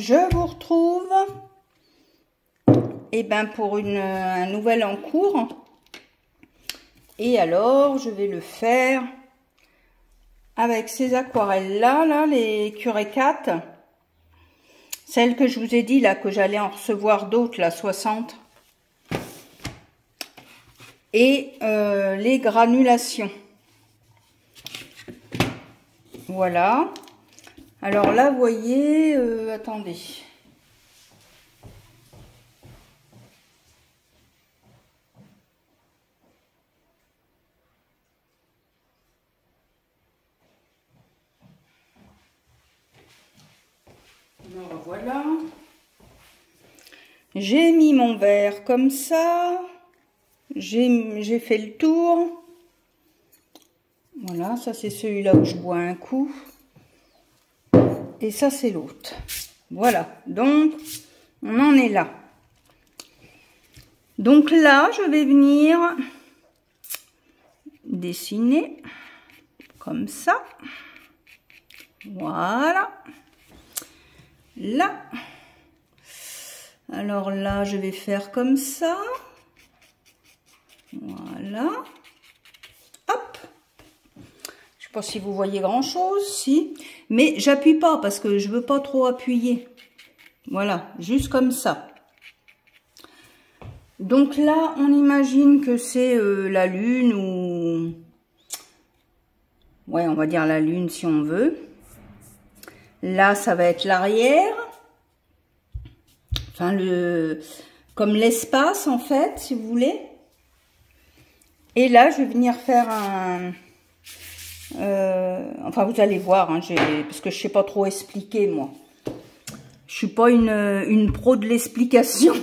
je vous retrouve pour un nouvel en cours. Et alors, je vais le faire avec ces aquarelles-là, les Curé 4. Celles que je vous ai dit, là, que j'allais en recevoir d'autres, là, 60. Et les granulations. Voilà. Alors là, vous voyez, attendez. Alors voilà. J'ai mis mon verre comme ça. J'ai fait le tour. Voilà, ça c'est celui-là où je bois un coup. Et ça c'est l'autre. Voilà, donc on en est là. Donc là, je vais venir dessiner comme ça. Voilà. Là. Alors là, je vais faire comme ça. Voilà. Hop. Je sais pas si vous voyez grand chose, si. Mais j'appuie pas parce que je veux pas trop appuyer. Voilà, juste comme ça. Donc là, on imagine que c'est la lune ou... Ouais, on va dire la lune si on veut. Là, ça va être l'arrière. Enfin, comme l'espace, en fait, si vous voulez. Et là, je vais venir faire un... enfin, vous allez voir, hein, parce que je sais pas trop expliquer, moi. Je suis pas une pro de l'explication.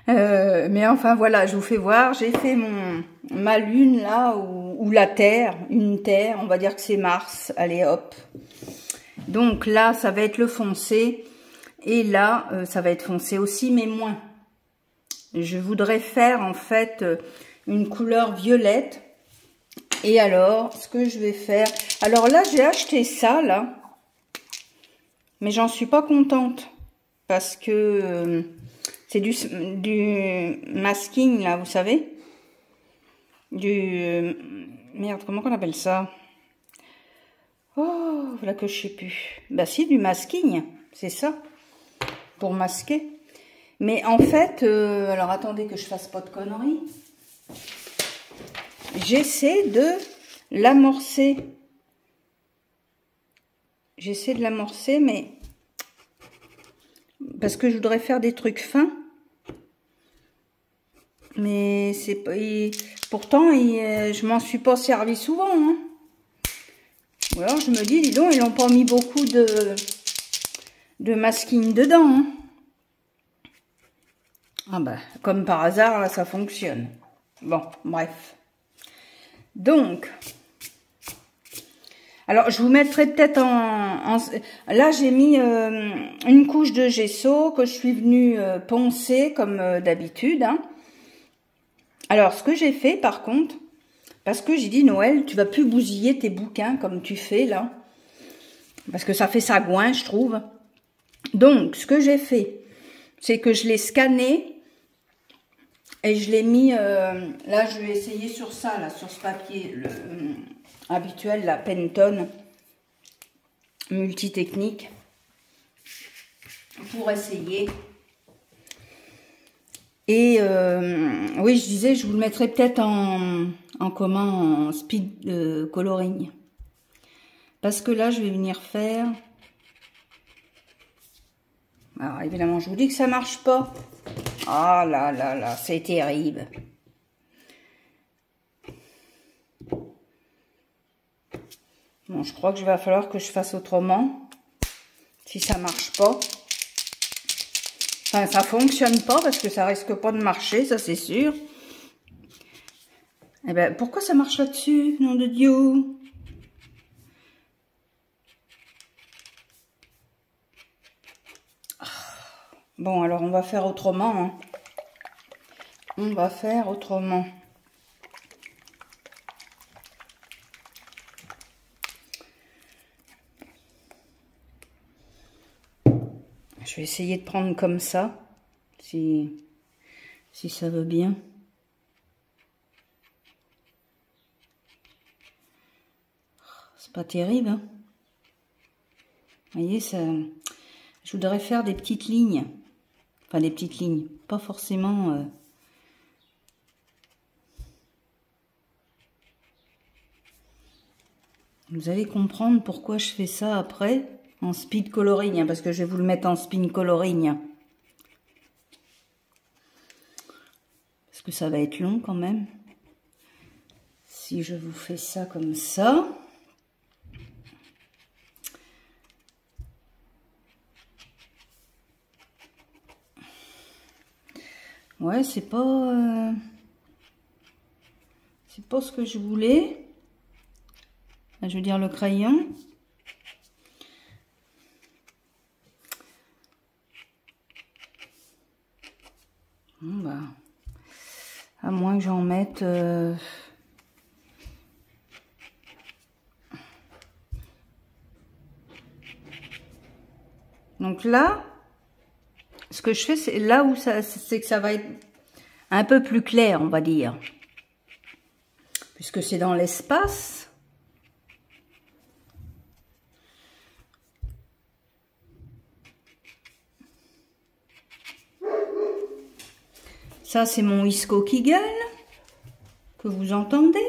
Mais enfin, voilà, je vous fais voir. J'ai fait ma lune, là, ou la Terre. Une Terre, on va dire que c'est Mars. Allez, hop. Donc là, ça va être le foncé. Et là, ça va être foncé aussi, mais moins. Je voudrais faire, en fait, une couleur violette. Et alors, ce que je vais faire... Alors là, j'ai acheté ça, là. Mais j'en suis pas contente. Parce que c'est du masking, là, vous savez. Merde, comment on appelle ça? Oh, voilà que je sais plus. Bah si, du masking, c'est ça. Pour masquer. Mais en fait, alors attendez que je fasse pas de conneries. J'essaie de l'amorcer. J'essaie de l'amorcer, mais... Parce que je voudrais faire des trucs fins. Mais c'est pas... Pourtant, je m'en suis pas servi souvent. Hein. Ou alors je me dis, dis donc, ils n'ont pas mis beaucoup de masking dedans. Hein. Ah bah, comme par hasard, là, ça fonctionne. Bon, bref. Donc, alors je vous mettrai peut-être là, j'ai mis une couche de gesso que je suis venue poncer comme d'habitude. Hein. Alors, ce que j'ai fait, par contre, parce que j'ai dit, Noël, tu vas plus bousiller tes bouquins comme tu fais, là. Parce que ça fait sagouin, je trouve. Donc, ce que j'ai fait, c'est que je l'ai scanné et je l'ai mis... là, je vais essayer sur ça, là, sur ce papier habituel, la Pantone multitechnique, pour essayer. Et oui, je disais, je vous le mettrai peut-être en speed coloring. Parce que là, je vais venir faire... Alors, évidemment, je vous dis que ça marche pas. Ah là là là, c'est terrible. Bon, je crois que va falloir que je fasse autrement. Si ça marche pas. Enfin, ça fonctionne pas parce que ça risque pas de marcher, ça c'est sûr. Eh ben, pourquoi ça marche là-dessus, nom de Dieu? Bon, alors on va faire autrement. Hein. On va faire autrement. Je vais essayer de prendre comme ça, si ça veut bien. C'est pas terrible, hein. Vous voyez, ça, je voudrais faire des petites lignes. Enfin, des petites lignes, pas forcément... Vous allez comprendre pourquoi je fais ça après, en speed coloring, hein, parce que je vais vous le mettre en spin coloring. Parce que ça va être long quand même. Si je vous fais ça comme ça... Ouais, c'est pas ce que je voulais. Je veux dire le crayon. Bon, bah, à moins que j'en mette... Donc là, ce que je fais, c'est là où c'est que ça va être un peu plus clair, on va dire. Puisque c'est dans l'espace. Ça, c'est mon Isco qui gueule, que vous entendez.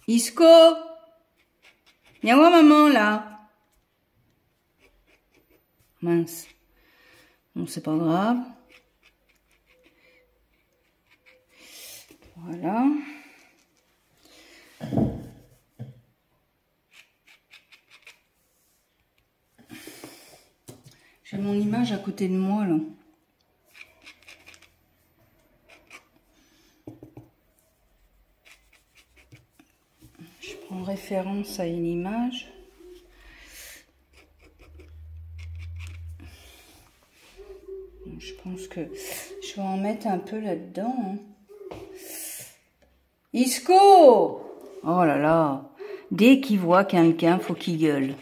Isco, viens voir maman, là. Mince. Bon, c'est pas grave. Voilà. J'ai mon image à côté de moi, là. Je prends référence à une image. Je pense que je vais en mettre un peu là-dedans. Hein. Isco! Oh là là! Dès qu'il voit quelqu'un, faut qu'il gueule.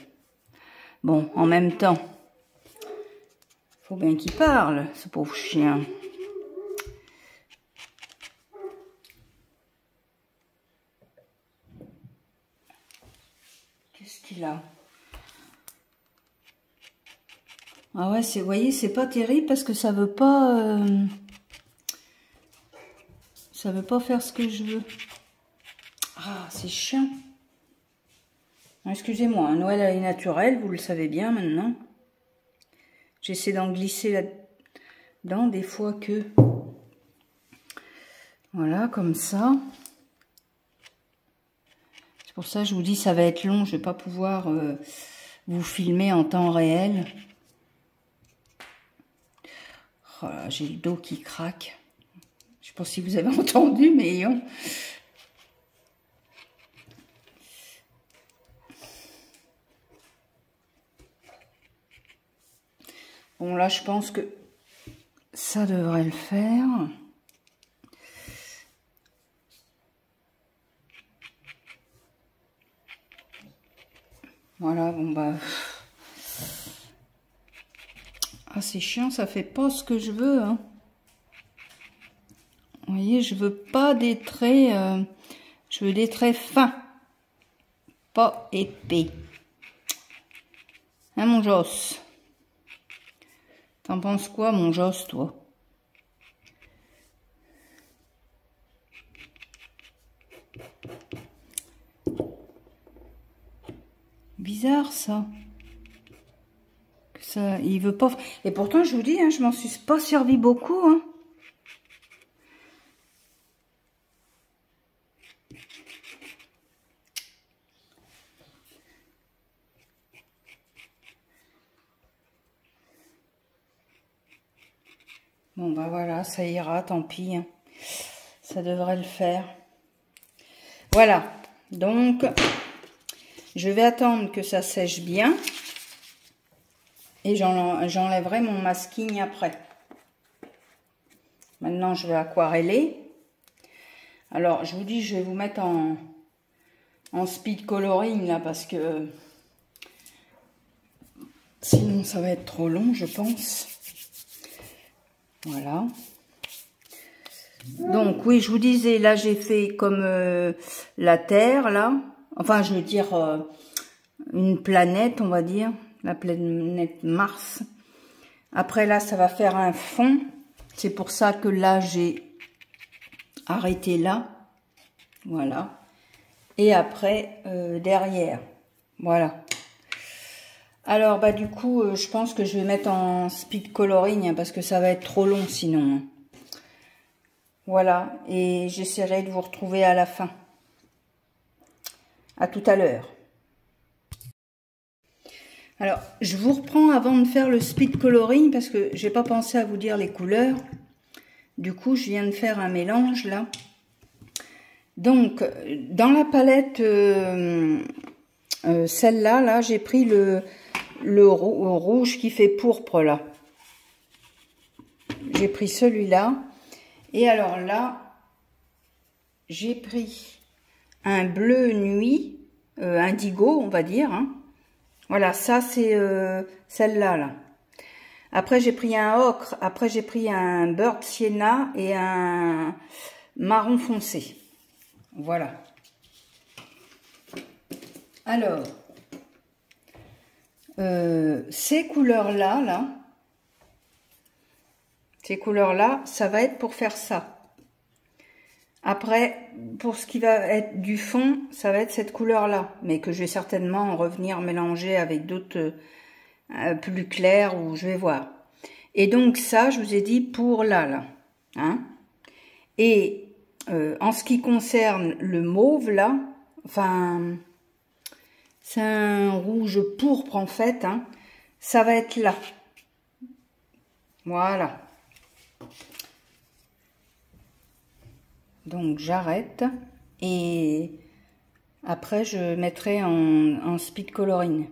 Bon, en même temps, faut bien qu'il parle, ce pauvre chien. Qu'est-ce qu'il a? Ah ouais, vous voyez, c'est pas terrible parce que ça veut pas faire ce que je veux. Ah, c'est chiant. Excusez-moi, Noël est naturel, vous le savez bien maintenant. J'essaie d'en glisser là-dedans des fois que... Voilà, comme ça. C'est pour ça que je vous dis, ça va être long, je vais pas pouvoir vous filmer en temps réel. Oh là, j'ai le dos qui craque. Je sais pas si vous avez entendu, mais... Bon, là, je pense que ça devrait le faire. Voilà, bon, bah... Ah, c'est chiant, ça fait pas ce que je veux, hein. Vous voyez, je veux pas des traits... je veux des traits fins. Pas épais. Hein, mon Joss? T'en penses quoi, mon Joss, toi? Bizarre, ça. Que ça, il veut pas... Et pourtant, je vous dis, hein, je m'en suis pas servi beaucoup, hein. Bon, bah voilà, ça ira, tant pis. Hein. Ça devrait le faire. Voilà. Donc, je vais attendre que ça sèche bien. Et j'enlèverai mon masking après. Maintenant, je vais aquareller. Alors, je vous dis, je vais vous mettre en speed coloring, là, parce que sinon, ça va être trop long, je pense. Voilà. Donc, oui, je vous disais, là, j'ai fait comme la Terre, là. Enfin, je veux dire, une planète, on va dire. La planète Mars. Après, là, ça va faire un fond. C'est pour ça que là, j'ai arrêté là. Voilà. Et après, derrière. Voilà. Alors, bah du coup, je pense que je vais mettre en speed coloring, hein, parce que ça va être trop long sinon. Voilà. Et j'essaierai de vous retrouver à la fin. À tout à l'heure. Alors, je vous reprends avant de faire le speed coloring, parce que j'ai pas pensé à vous dire les couleurs. Du coup, je viens de faire un mélange là. Donc, dans la palette, celle-là, là, j'ai pris le rouge qui fait pourpre là. J'ai pris celui-là. Et alors là, j'ai pris un bleu nuit, indigo, on va dire. Hein. Voilà, ça c'est celle-là. Là. Après, j'ai pris un ocre. Après, j'ai pris un bird sienna et un marron foncé. Voilà. Alors, ces couleurs-là, ces couleurs-là, ça va être pour faire ça. Après, pour ce qui va être du fond, ça va être cette couleur-là, mais que je vais certainement revenir mélanger avec d'autres plus clairs, ou je vais voir. Et donc ça, je vous ai dit pour là. Hein. Et en ce qui concerne le mauve, là, enfin, c'est un rouge pourpre en fait, hein, ça va être là. Voilà. Donc j'arrête et après je mettrai en speed coloring.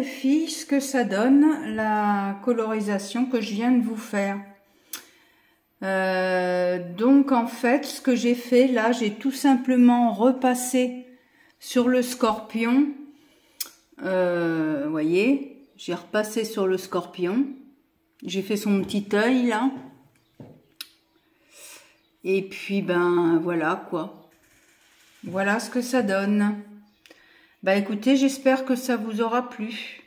les filles ce que ça donne, la colorisation que je viens de vous faire. Donc en fait, ce que j'ai fait là, j'ai tout simplement repassé sur le scorpion. Voyez, j'ai repassé sur le scorpion. J'ai fait son petit œil là. Et puis ben voilà quoi. Voilà ce que ça donne. Bah écoutez, j'espère que ça vous aura plu.